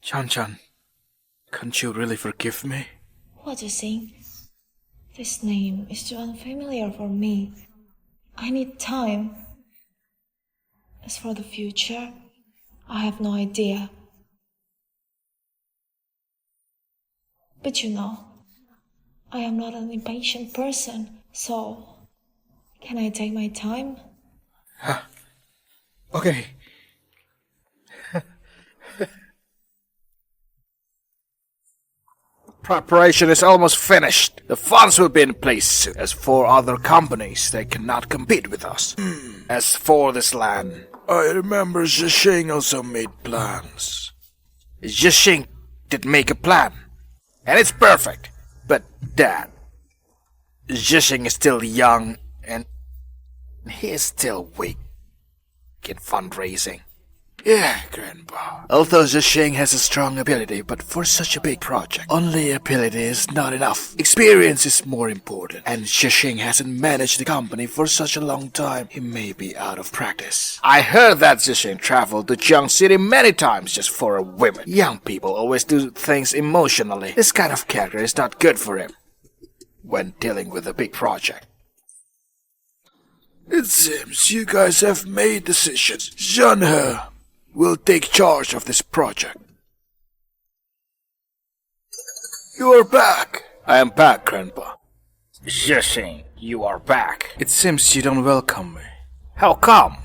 Chan, can't you really forgive me? What you saying? This name is too unfamiliar for me. I need time. As for the future, I have no idea. But you know, I am not an impatient person, so can I take my time? Okay. Preparation is almost finished. The funds will be in place soon. As for other companies, they cannot compete with us. As for this land, I remember Zhishing also made plans. Zhishing did make a plan, and it's perfect. But Dad, Zhishing is still young, and he is still weak in fundraising. Yeah, Grandpa. Although Zhishing has a strong ability, but for such a big project, only ability is not enough. Experience is more important. And Zhishing hasn't managed the company for such a long time. He may be out of practice. I heard that Zhishing traveled to Jiang City many times just for a woman. Young people always do things emotionally. This kind of character is not good for him when dealing with a big project. It seems you guys have made decisions. Zhanhe will take charge of this project. You are back. I am back, Grandpa. Zhishing, you are back. It seems you don't welcome me. How come?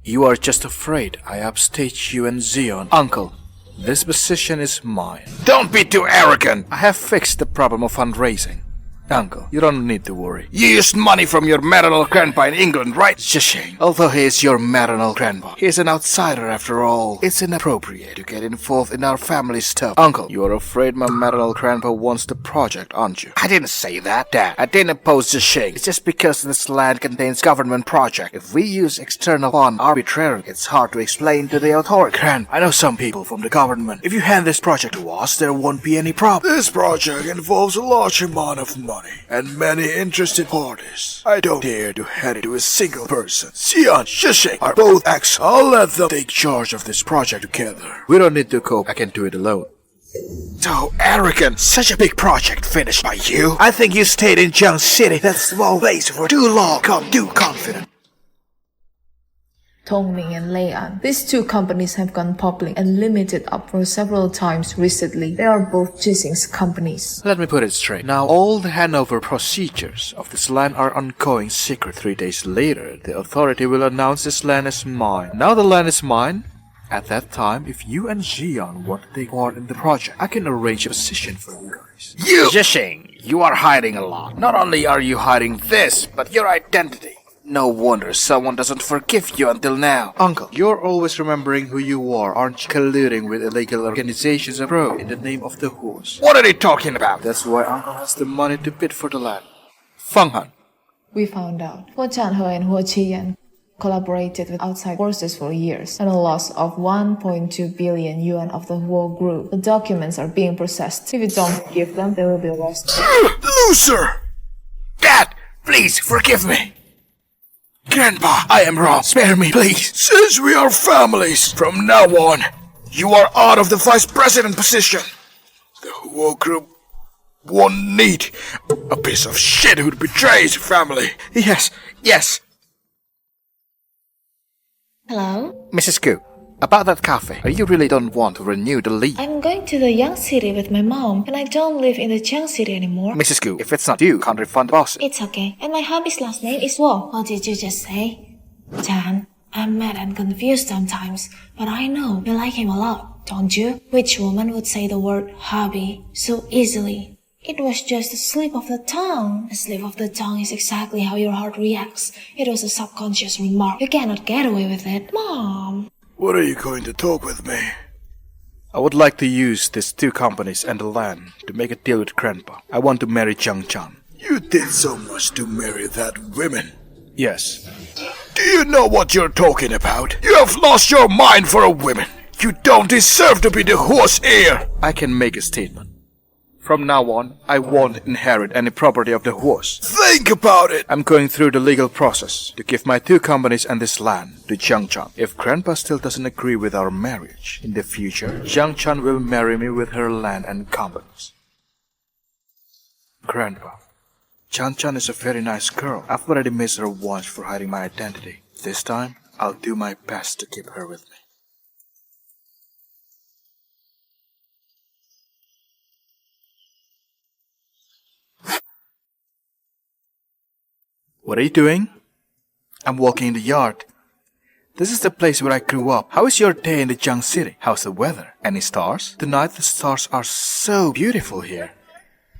You are just afraid I upstage you and Zion. Uncle, this position is mine. Don't be too arrogant. I have fixed the problem of fundraising. Uncle, you don't need to worry. You used money from your maternal grandpa in England, right? Zhishing. Although he is your maternal grandpa, he is an outsider after all. It's inappropriate to get involved in our family stuff. Uncle, you are afraid my maternal grandpa wants the project, aren't you? I didn't say that, Dad. I didn't oppose Zhishing. It's just because this land contains government project. If we use external fund arbitrarily, it's hard to explain to the authority. Grandpa, I know some people from the government. If you hand this project to us, there won't be any problem. This project involves a large amount of money and many interested parties. I don't dare to hand it to a single person. Xian, Zhishing are both ex. I'll let them take charge of this project together. We don't need to cope. I can do it alone. So arrogant. Such a big project finished by you. I think you stayed in Jiang City, that small place, for too long. Got too confident. Tongming and Leian. These two companies have gone public and limited up for several times recently. They are both Zhishing's companies. Let me put it straight. Now, all the handover procedures of this land are ongoing secret. 3 days later, the authority will announce this land is mine. Now the land is mine. At that time, if you and Xian want to take part in the project, I can arrange a position for you guys. You! Zhishing, you are hiding a lot. Not only are you hiding this, but your identity. No wonder someone doesn't forgive you until now. Uncle, you're always remembering who you are, aren't you? Colluding with illegal organizations abroad in the name of the horse. What are they talking about? That's why Uncle has the money to bid for the land. Fenghan. We found out Huo Zhanhe and Huo Qiyan collaborated with outside forces for years and a loss of 1.2 billion yuan of the Huo group. The documents are being processed. If you don't forgive them, they will be arrested. Loser! Dad, please forgive me. Grandpa, I am wrong. Spare me, please. Since we are families, from now on, you are out of the vice president position. The Huo group won't need a piece of shit who betrays family. Yes. Hello? Mrs. Gu, about that cafe, you really don't want to renew the lease? I'm going to the Yang City with my mom, and I don't live in the Jiang City anymore. Mrs. Gu, if it's not due, can't refund the boss. It's okay. And my hubby's last name is Wo. What did you just say? Chan, I'm mad and confused sometimes, but I know you like him a lot, don't you? Which woman would say the word hubby so easily? It was just a slip of the tongue. A slip of the tongue is exactly how your heart reacts. It was a subconscious remark. You cannot get away with it. Mom! What are you going to talk with me? I would like to use these two companies and the land to make a deal with Grandpa. I want to marry Jiang Chan. You did so much to marry that woman. Yes. Do you know what you're talking about? You have lost your mind for a woman. You don't deserve to be the horse heir. I can make a statement. From now on, I won't inherit any property of the horse. Think about it! I'm going through the legal process to give my 2 companies and this land to Jiang Chan. If Grandpa still doesn't agree with our marriage, in the future, Jiang Chan will marry me with her land and companies. Grandpa, Jiang Chan is a very nice girl. I've already missed her once for hiding my identity. This time, I'll do my best to keep her with me. What are you doing? I'm walking in the yard. This is the place where I grew up. How is your day in the Jiang City? How's the weather? Any stars? Tonight the stars are so beautiful here.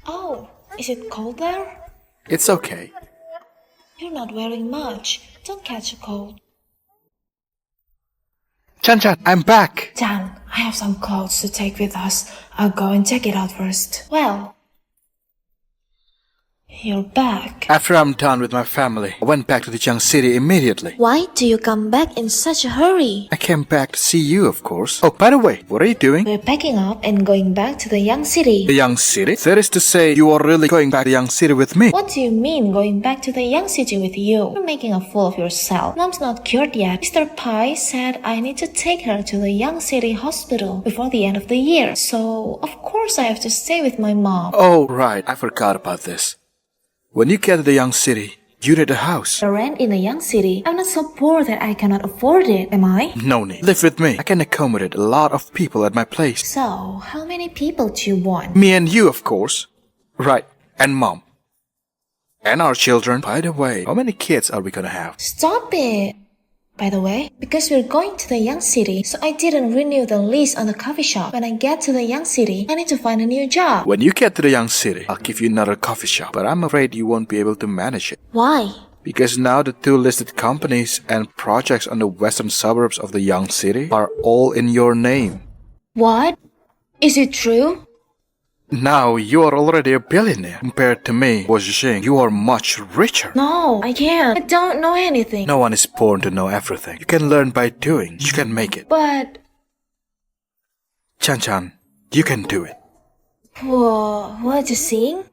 Oh, is it cold there? It's okay. You're not wearing much. Don't catch a cold. Chan, I'm back. Dan, I have some clothes to take with us. I'll go and check it out first. Well, you're back. After I'm done with my family, I went back to the Jiang City immediately. Why do you come back in such a hurry? I came back to see you, of course. Oh, by the way, what are you doing? We're packing up and going back to the Yang City. The Jiang City? That is to say, you are really going back to the Jiang City with me? What do you mean going back to the Yang City with you? You're making a fool of yourself. Mom's not cured yet. Mr. Pai said I need to take her to the Yang City hospital before the end of the year. So, of course I have to stay with my mom. Oh, right. I forgot about this. When you get to the Jiang City, you need a house. The rent in the Yang City, I'm not so poor that I cannot afford it, am I? No need. Live with me. I can accommodate a lot of people at my place. So, how many people do you want? Me and you, of course. Right. And Mom. And our children. By the way, how many kids are we gonna have? Stop it! By the way, because we're going to the Yang City, so I didn't renew the lease on the coffee shop. When I get to the Yang City, I need to find a new job. When you get to the Jiang City, I'll give you another coffee shop. But I'm afraid you won't be able to manage it. Why? Because now the 2 listed companies and projects on the western suburbs of the Jiang City are all in your name. What? Is it true? Now you are already a billionaire. Compared to me, Bo Zhixing, you are much richer. No, I can't. I don't know anything. No one is born to know everything. You can learn by doing. You can make it. But... Chan, you can do it. Whoa, what you sing?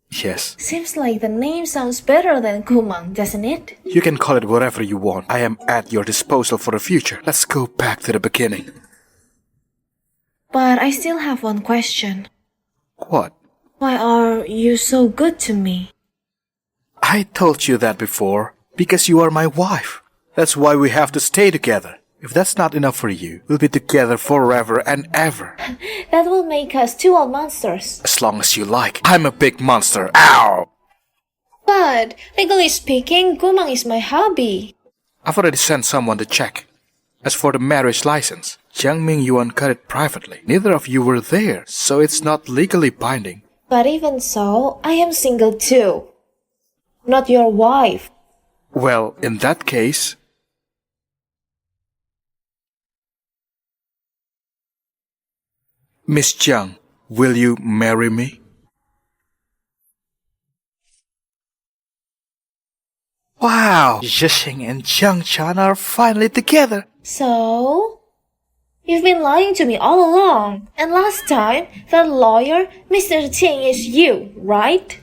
Yes. Seems like the name sounds better than Kumang, doesn't it? You can call it whatever you want. I am at your disposal for the future. Let's go back to the beginning. But I still have one question. What? Why are you so good to me? I told you that before. Because you are my wife. That's why we have to stay together. If that's not enough for you, we'll be together forever and ever. That will make us 2 old monsters. As long as you like. I'm a big monster. Ow! But, legally speaking, Kumang is my hobby. I've already sent someone to check. As for the marriage license, Jiang Ming Yuan cut it privately. Neither of you were there, so it's not legally binding. But even so, I am single too. Not your wife. Well, in that case... Miss Jiang, will you marry me? Wow! Zhixing and Jiang Chan are finally together. So? You've been lying to me all along. And last time, that lawyer, Mr. Ting, is you, right?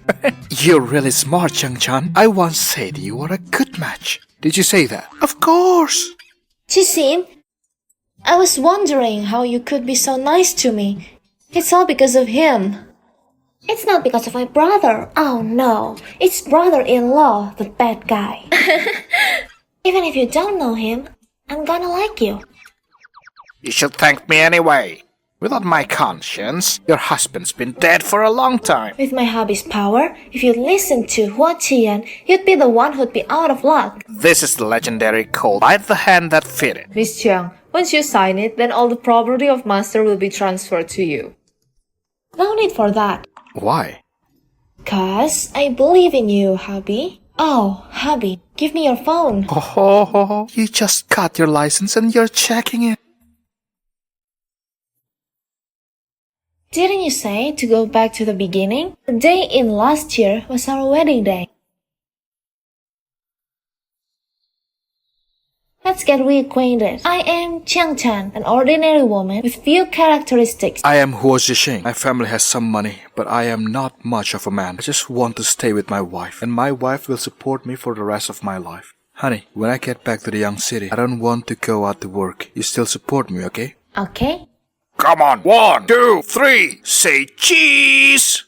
You're really smart, Jiang Chan. I once said you were a good match. Did you say that? Of course! Chisim, I was wondering how you could be so nice to me. It's all because of him. It's not because of my brother. Oh no, it's brother-in-law, the bad guy. Even if you don't know him, I'm gonna like you. You should thank me anyway. Without my conscience, your husband's been dead for a long time. With my hobby's power, if you'd listen to Hua Qian, you'd be the one who'd be out of luck. This is the legendary code. Bite the hand that fit it. Miss Chiang, once you sign it, then all the property of Master will be transferred to you. No need for that. Why? 'Cause I believe in you, hubby. Oh, hubby, give me your phone. Oh, you just got your license and you're checking it. Didn't you say to go back to the beginning? The day in last year was our wedding day. Let's get reacquainted. I am Chiang Chan, an ordinary woman with few characteristics. I am Huo Zixing. My family has some money, but I am not much of a man. I just want to stay with my wife, and my wife will support me for the rest of my life. Honey, when I get back to the young city, I don't want to go out to work. You still support me, okay? Okay? Come on. 1, 2, 3. Say cheese!